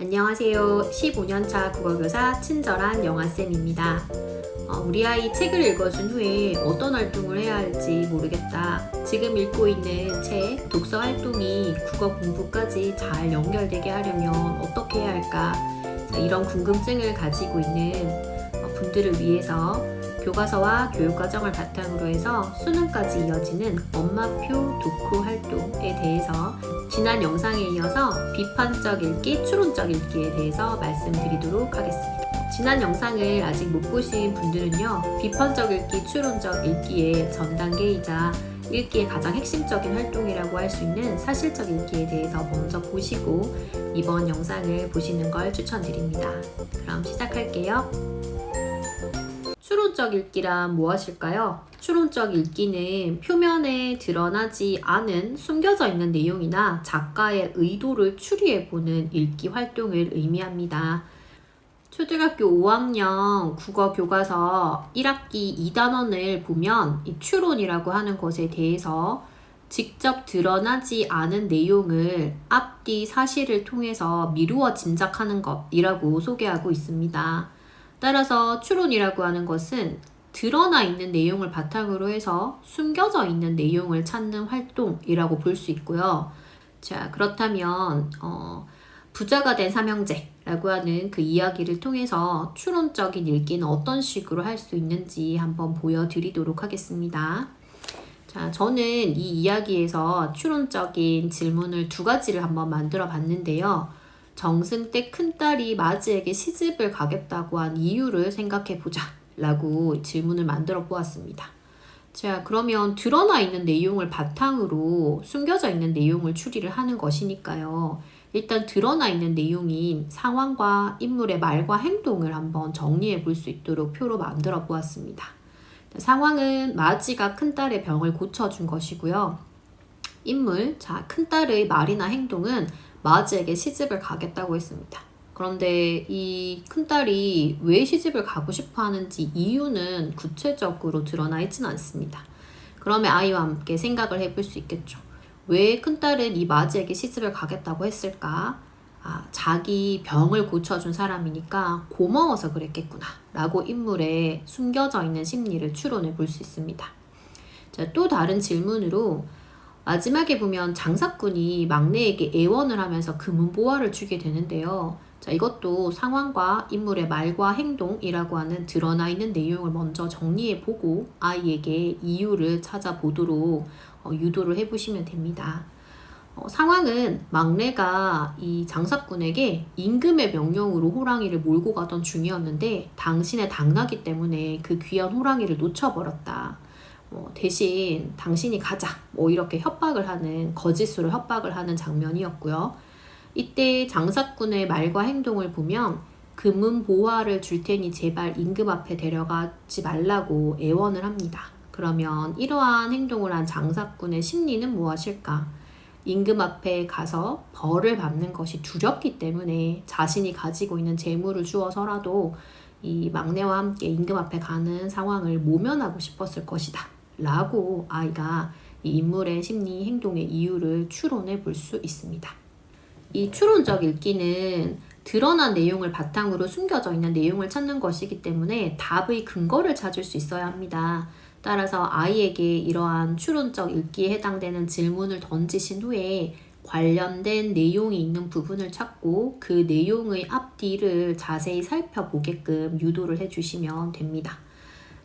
안녕하세요. 15년차 국어교사 친절한 영아쌤입니다. 우리 아이 책을 읽어준 후에 어떤 활동을 해야 할지 모르겠다. 지금 읽고 있는 책, 독서 활동이 국어 공부까지 잘 연결되게 하려면 어떻게 해야 할까? 이런 궁금증을 가지고 있는 분들을 위해서 교과서와 교육과정을 바탕으로 해서 수능까지 이어지는 엄마표 독후 활동에 대해서 지난 영상에 이어서 비판적 읽기, 추론적 읽기에 대해서 말씀드리도록 하겠습니다. 지난 영상을 아직 못 보신 분들은요, 비판적 읽기, 추론적 읽기의 전 단계이자 읽기의 가장 핵심적인 활동이라고 할 수 있는 사실적 읽기에 대해서 먼저 보시고 이번 영상을 보시는 걸 추천드립니다. 그럼 시작할게요. 추론적 읽기란 무엇일까요? 추론적 읽기는 표면에 드러나지 않은 숨겨져 있는 내용이나 작가의 의도를 추리해보는 읽기 활동을 의미합니다. 초등학교 5학년 국어 교과서 1학기 2단원을 보면 이 추론이라고 하는 것에 대해서 직접 드러나지 않은 내용을 앞뒤 사실을 통해서 미루어 짐작하는 것이라고 소개하고 있습니다. 따라서 추론이라고 하는 것은 드러나 있는 내용을 바탕으로 해서 숨겨져 있는 내용을 찾는 활동이라고 볼 수 있고요. 자, 그렇다면 부자가 된 삼형제라고 하는 그 이야기를 통해서 추론적인 읽기는 어떤 식으로 할 수 있는지 한번 보여드리도록 하겠습니다. 자, 저는 이 이야기에서 추론적인 질문을 두 가지를 한번 만들어 봤는데요. 정승댁 큰딸이 마지에게 시집을 가겠다고 한 이유를 생각해보자 라고 질문을 만들어 보았습니다. 자, 그러면 드러나 있는 내용을 바탕으로 숨겨져 있는 내용을 추리를 하는 것이니까요. 일단 드러나 있는 내용인 상황과 인물의 말과 행동을 한번 정리해 볼 수 있도록 표로 만들어 보았습니다. 상황은 마지가 큰딸의 병을 고쳐준 것이고요. 인물, 자, 큰딸의 말이나 행동은 마지에게 시집을 가겠다고 했습니다. 그런데 이 큰딸이 왜 시집을 가고 싶어 하는지 이유는 구체적으로 드러나 있지는 않습니다. 그러면 아이와 함께 생각을 해볼 수 있겠죠. 왜 큰딸은 이 마지에게 시집을 가겠다고 했을까? 자기 병을 고쳐준 사람이니까 고마워서 그랬겠구나 라고 인물에 숨겨져 있는 심리를 추론해 볼 수 있습니다. 자, 또 다른 질문으로 마지막에 보면 장사꾼이 막내에게 애원을 하면서 금은보화를 주게 되는데요. 자, 이것도 상황과 인물의 말과 행동이라고 하는 드러나 있는 내용을 먼저 정리해보고 아이에게 이유를 찾아보도록 유도를 해보시면 됩니다. 상황은 막내가 이 장사꾼에게 임금의 명령으로 호랑이를 몰고 가던 중이었는데 당신의 당나귀 때문에 그 귀한 호랑이를 놓쳐버렸다. 대신 당신이 가자 이렇게 협박을 하는 거짓으로 협박을 하는 장면이었고요. 이때 장사꾼의 말과 행동을 보면 금은보화를 줄 테니 제발 임금 앞에 데려가지 말라고 애원을 합니다. 그러면 이러한 행동을 한 장사꾼의 심리는 무엇일까? 임금 앞에 가서 벌을 받는 것이 두렵기 때문에 자신이 가지고 있는 재물을 주어서라도 이 막내와 함께 임금 앞에 가는 상황을 모면하고 싶었을 것이다 라고 아이가 이 인물의 심리 행동의 이유를 추론해 볼 수 있습니다. 이 추론적 읽기는 드러난 내용을 바탕으로 숨겨져 있는 내용을 찾는 것이기 때문에 답의 근거를 찾을 수 있어야 합니다. 따라서 아이에게 이러한 추론적 읽기에 해당되는 질문을 던지신 후에 관련된 내용이 있는 부분을 찾고 그 내용의 앞뒤를 자세히 살펴보게끔 유도를 해주시면 됩니다.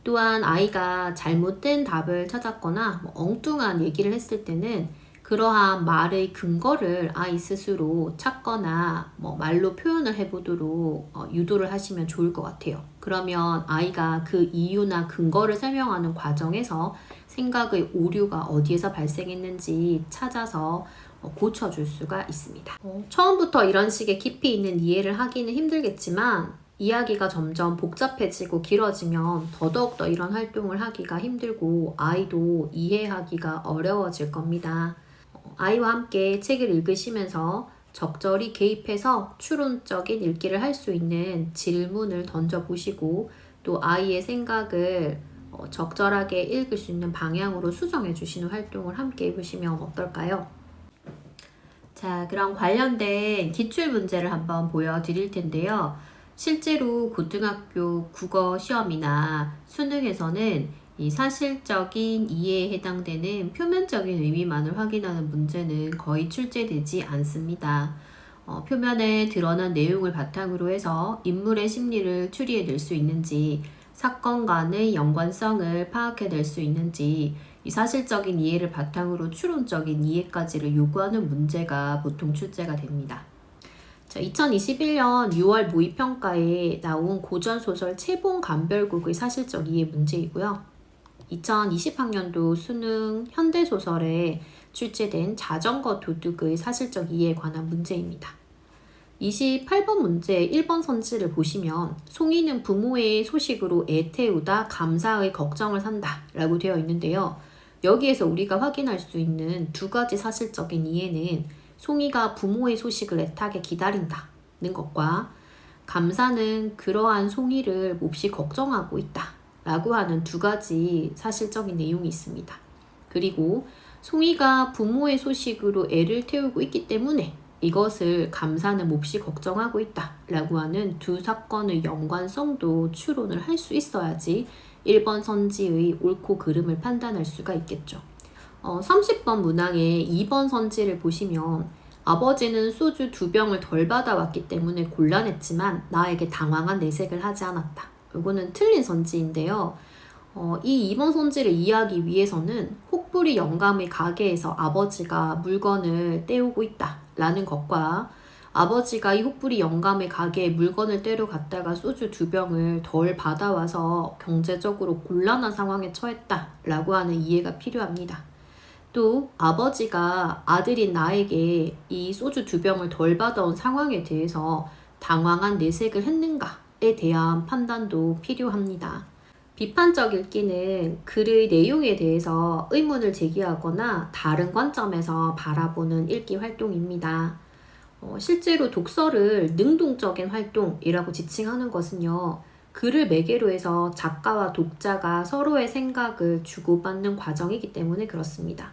또한 아이가 잘못된 답을 찾았거나 엉뚱한 얘기를 했을 때는 그러한 말의 근거를 아이 스스로 찾거나 말로 표현을 해보도록 유도를 하시면 좋을 것 같아요. 그러면 아이가 그 이유나 근거를 설명하는 과정에서 생각의 오류가 어디에서 발생했는지 찾아서 고쳐줄 수가 있습니다. 처음부터 이런 식의 깊이 있는 이해를 하기는 힘들겠지만 이야기가 점점 복잡해지고 길어지면 더더욱더 이런 활동을 하기가 힘들고 아이도 이해하기가 어려워질 겁니다. 아이와 함께 책을 읽으시면서 적절히 개입해서 추론적인 읽기를 할 수 있는 질문을 던져보시고 또 아이의 생각을 적절하게 읽을 수 있는 방향으로 수정해 주시는 활동을 함께 해보시면 어떨까요? 자, 그럼 관련된 기출 문제를 한번 보여드릴 텐데요. 실제로 고등학교 국어 시험이나 수능에서는 이 사실적인 이해에 해당되는 표면적인 의미만을 확인하는 문제는 거의 출제되지 않습니다. 표면에 드러난 내용을 바탕으로 해서 인물의 심리를 추리해낼 수 있는지, 사건 간의 연관성을 파악해낼 수 있는지, 이 사실적인 이해를 바탕으로 추론적인 이해까지를 요구하는 문제가 보통 출제가 됩니다. 자, 2021년 6월 모의평가에 나온 고전소설 채봉감별곡의 사실적 이해 문제이고요. 2020학년도 수능 현대소설에 출제된 자전거 도둑의 사실적 이해에 관한 문제입니다. 28번 문제 1번 선지를 보시면 송이는 부모의 소식으로 애태우다 감사의 걱정을 산다 라고 되어 있는데요. 여기에서 우리가 확인할 수 있는 두 가지 사실적인 이해는 송이가 부모의 소식을 애타게 기다린다는 것과 감사는 그러한 송이를 몹시 걱정하고 있다 라고 하는 두 가지 사실적인 내용이 있습니다. 그리고 송이가 부모의 소식으로 애를 태우고 있기 때문에 이것을 감사는 몹시 걱정하고 있다 라고 하는 두 사건의 연관성도 추론을 할 수 있어야지 1번 선지의 옳고 그름을 판단할 수가 있겠죠. 30번 문항의 2번 선지를 보시면 아버지는 소주 2병을 덜 받아왔기 때문에 곤란했지만 나에게 당황한 내색을 하지 않았다. 이거는 틀린 선지인데요. 이 2번 선지를 이해하기 위해서는 혹부리 영감의 가게에서 아버지가 물건을 떼우고 있다 라는 것과 아버지가 이 혹부리 영감의 가게에 물건을 떼러 갔다가 소주 2병을 덜 받아와서 경제적으로 곤란한 상황에 처했다 라고 하는 이해가 필요합니다. 또 아버지가 아들인 나에게 이 소주 2병을 덜 받아온 상황에 대해서 당황한 내색을 했는가에 대한 판단도 필요합니다. 비판적 읽기는 글의 내용에 대해서 의문을 제기하거나 다른 관점에서 바라보는 읽기 활동입니다. 실제로 독서를 능동적인 활동이라고 지칭하는 것은요, 글을 매개로 해서 작가와 독자가 서로의 생각을 주고받는 과정이기 때문에 그렇습니다.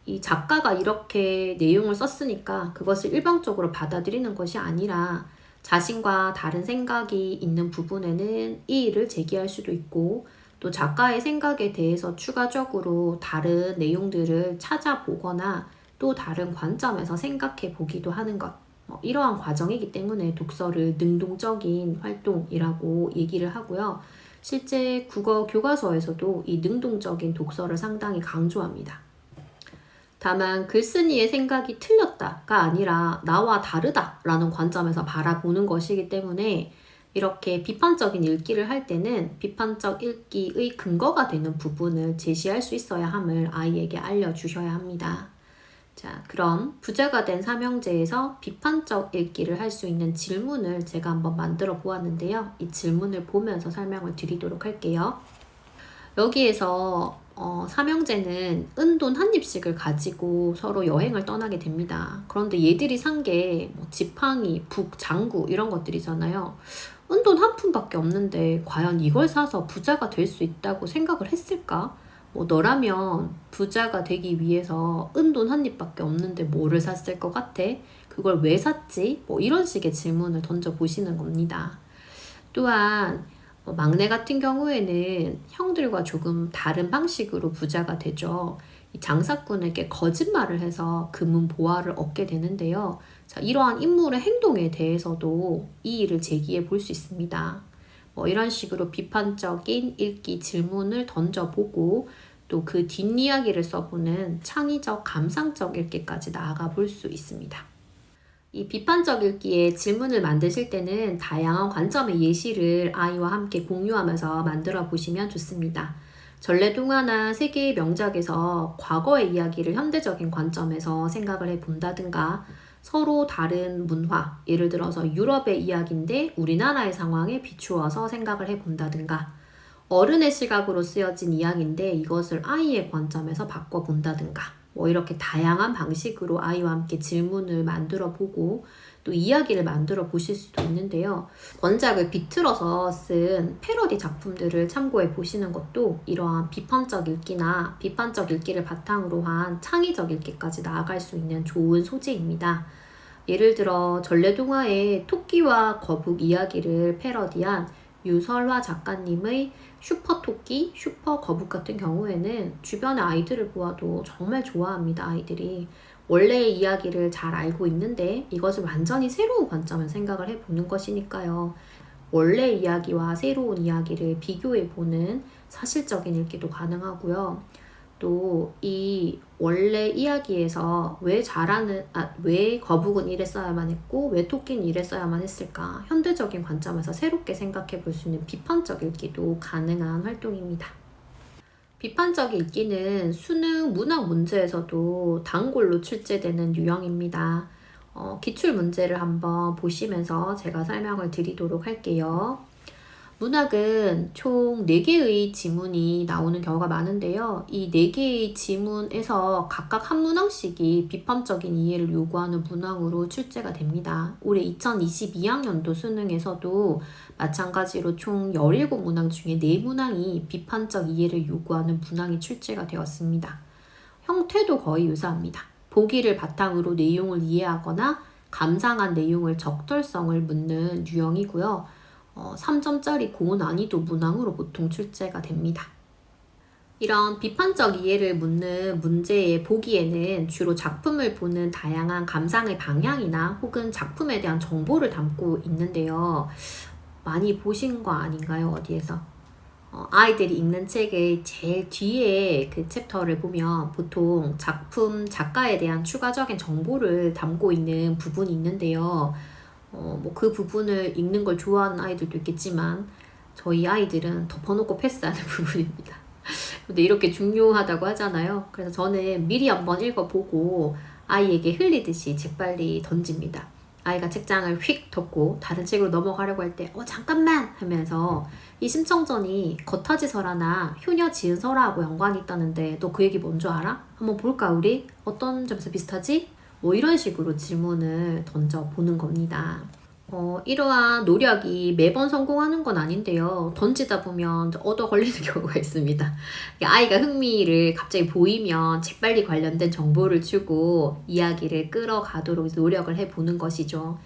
이 작가가 이렇게 내용을 썼으니까 그것을 일방적으로 받아들이는 것이 아니라 자신과 다른 생각이 있는 부분에는 이의를 제기할 수도 있고 또 작가의 생각에 대해서 추가적으로 다른 내용들을 찾아보거나 또 다른 관점에서 생각해 보기도 하는 것. 이러한 과정이기 때문에 독서를 능동적인 활동이라고 얘기를 하고요. 실제 국어 교과서에서도 이 능동적인 독서를 상당히 강조합니다. 다만 글쓴이의 생각이 틀렸다가 아니라 나와 다르다라는 관점에서 바라보는 것이기 때문에 이렇게 비판적인 읽기를 할 때는 비판적 읽기의 근거가 되는 부분을 제시할 수 있어야 함을 아이에게 알려주셔야 합니다. 자, 그럼 부제가 된 삼형제에서 비판적 읽기를 할 수 있는 질문을 제가 한번 만들어 보았는데요. 이 질문을 보면서 설명을 드리도록 할게요. 여기에서 삼형제는 은돈 한 입씩을 가지고 서로 여행을 떠나게 됩니다. 그런데 얘들이 산 게 지팡이, 북, 장구 이런 것들이잖아요. 은돈 한 푼밖에 없는데 과연 이걸 사서 부자가 될 수 있다고 생각을 했을까? 너라면 부자가 되기 위해서 은돈 한 입밖에 없는데 뭐를 샀을 것 같아? 그걸 왜 샀지? 이런 식의 질문을 던져보시는 겁니다. 또한 막내 같은 경우에는 형들과 조금 다른 방식으로 부자가 되죠. 이 장사꾼에게 거짓말을 해서 금은 보화를 얻게 되는데요. 자, 이러한 인물의 행동에 대해서도 이의를 제기해 볼 수 있습니다. 이런 식으로 비판적인 읽기 질문을 던져보고 또 그 뒷이야기를 써보는 창의적 감상적 읽기까지 나아가 볼 수 있습니다. 이 비판적 읽기에 질문을 만드실 때는 다양한 관점의 예시를 아이와 함께 공유하면서 만들어 보시면 좋습니다. 전래동화나 세계의 명작에서 과거의 이야기를 현대적인 관점에서 생각을 해본다든가 서로 다른 문화, 예를 들어서 유럽의 이야기인데 우리나라의 상황에 비추어서 생각을 해본다든가 어른의 시각으로 쓰여진 이야기인데 이것을 아이의 관점에서 바꿔본다든가 뭐 이렇게 다양한 방식으로 아이와 함께 질문을 만들어 보고 또 이야기를 만들어 보실 수도 있는데요. 원작을 비틀어서 쓴 패러디 작품들을 참고해 보시는 것도 이러한 비판적 읽기나 비판적 읽기를 바탕으로 한 창의적 읽기까지 나아갈 수 있는 좋은 소재입니다. 예를 들어 전래동화의 토끼와 거북 이야기를 패러디한 유설화 작가님의 슈퍼토끼, 슈퍼거북 같은 경우에는 주변의 아이들을 보아도 정말 좋아합니다. 아이들이 원래의 이야기를 잘 알고 있는데 이것을 완전히 새로운 관점을 생각을 해보는 것이니까요. 원래 이야기와 새로운 이야기를 비교해보는 사실적인 읽기도 가능하고요. 또 이 원래 이야기에서 왜 거북은 이랬어야만 했고 왜 토끼는 이랬어야만 했을까? 현대적인 관점에서 새롭게 생각해 볼 수 있는 비판적 읽기도 가능한 활동입니다. 비판적 읽기는 수능 문학 문제에서도 단골로 출제되는 유형입니다. 기출 문제를 한번 보시면서 제가 설명을 드리도록 할게요. 문학은 총 4개의 지문이 나오는 경우가 많은데요. 이 4개의 지문에서 각각 한 문항씩이 비판적인 이해를 요구하는 문항으로 출제가 됩니다. 올해 2022학년도 수능에서도 마찬가지로 총 17문항 중에 4문항이 비판적 이해를 요구하는 문항이 출제가 되었습니다. 형태도 거의 유사합니다. 보기를 바탕으로 내용을 이해하거나 감상한 내용을 적절성을 묻는 유형이고요. 3점짜리 고난이도 문항으로 보통 출제가 됩니다. 이런 비판적 이해를 묻는 문제의 보기에는 주로 작품을 보는 다양한 감상의 방향이나 혹은 작품에 대한 정보를 담고 있는데요. 많이 보신 거 아닌가요? 어디에서? 아이들이 읽는 책의 제일 뒤에 그 챕터를 보면 보통 작가에 대한 추가적인 정보를 담고 있는 부분이 있는데요. 그 부분을 읽는 걸 좋아하는 아이들도 있겠지만 저희 아이들은 덮어놓고 패스하는 부분입니다. 근데 이렇게 중요하다고 하잖아요. 그래서 저는 미리 한번 읽어보고 아이에게 흘리듯이 재빨리 던집니다. 아이가 책장을 휙 덮고 다른 책으로 넘어가려고 할 때 잠깐만 하면서 이 심청전이 겉하지설화나 효녀 지은설화하고 연관이 있다는데 너 그 얘기 뭔지 알아? 한번 볼까 우리? 어떤 점에서 비슷하지? 이런 식으로 질문을 던져보는 겁니다. 이러한 노력이 매번 성공하는 건 아닌데요. 던지다 보면 얻어 걸리는 경우가 있습니다. 아이가 흥미를 갑자기 보이면 재빨리 관련된 정보를 주고 이야기를 끌어가도록 노력을 해보는 것이죠.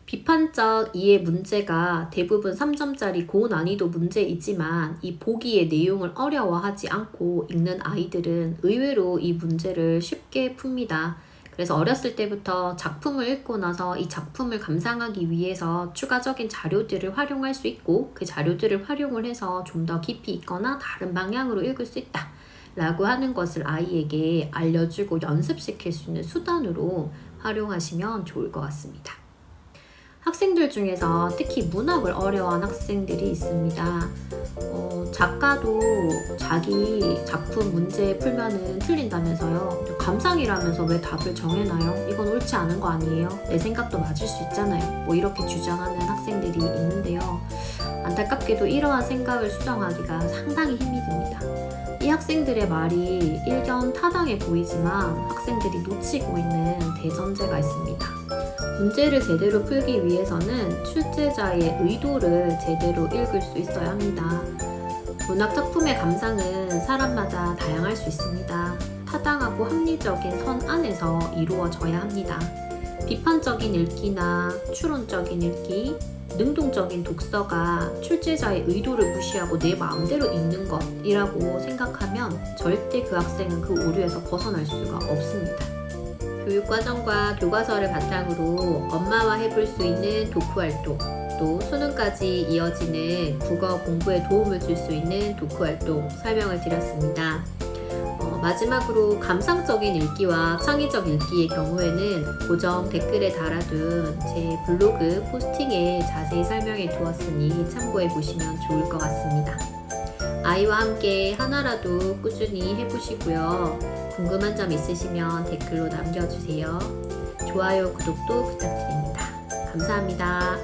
비판적 이해 문제가 대부분 3점짜리 고난이도 문제이지만 이 보기의 내용을 어려워하지 않고 읽는 아이들은 의외로 이 문제를 쉽게 풉니다. 그래서 어렸을 때부터 작품을 읽고 나서 이 작품을 감상하기 위해서 추가적인 자료들을 활용할 수 있고 그 자료들을 활용을 해서 좀 더 깊이 있거나 다른 방향으로 읽을 수 있다 라고 하는 것을 아이에게 알려주고 연습시킬 수 있는 수단으로 활용하시면 좋을 것 같습니다. 학생들 중에서 특히 문학을 어려워하는 학생들이 있습니다. 작가도 자기 작품 문제 풀면은 틀린다면서요. 감상이라면서 왜 답을 정해놔요? 이건 옳지 않은 거 아니에요? 내 생각도 맞을 수 있잖아요. 뭐 이렇게 주장하는 학생들이 있는데요. 안타깝게도 이러한 생각을 수정하기가 상당히 힘이 듭니다. 이 학생들의 말이 일견 타당해 보이지만 학생들이 놓치고 있는 대전제가 있습니다. 문제를 제대로 풀기 위해서는 출제자의 의도를 제대로 읽을 수 있어야 합니다. 문학 작품의 감상은 사람마다 다양할 수 있습니다. 타당하고 합리적인 선 안에서 이루어져야 합니다. 비판적인 읽기나 추론적인 읽기, 능동적인 독서가 출제자의 의도를 무시하고 내 마음대로 읽는 것이라고 생각하면 절대 그 학생은 그 오류에서 벗어날 수가 없습니다. 교육과정과 교과서를 바탕으로 엄마와 해볼 수 있는 독후활동, 또 수능까지 이어지는 국어 공부에 도움을 줄 수 있는 독후활동 설명을 드렸습니다. 마지막으로 감상적인 읽기와 창의적 읽기의 경우에는 고정 댓글에 달아둔 제 블로그 포스팅에 자세히 설명해 두었으니 참고해 보시면 좋을 것 같습니다. 아이와 함께 하나라도 꾸준히 해보시고요. 궁금한 점 있으시면 댓글로 남겨주세요. 좋아요, 구독도 부탁드립니다. 감사합니다.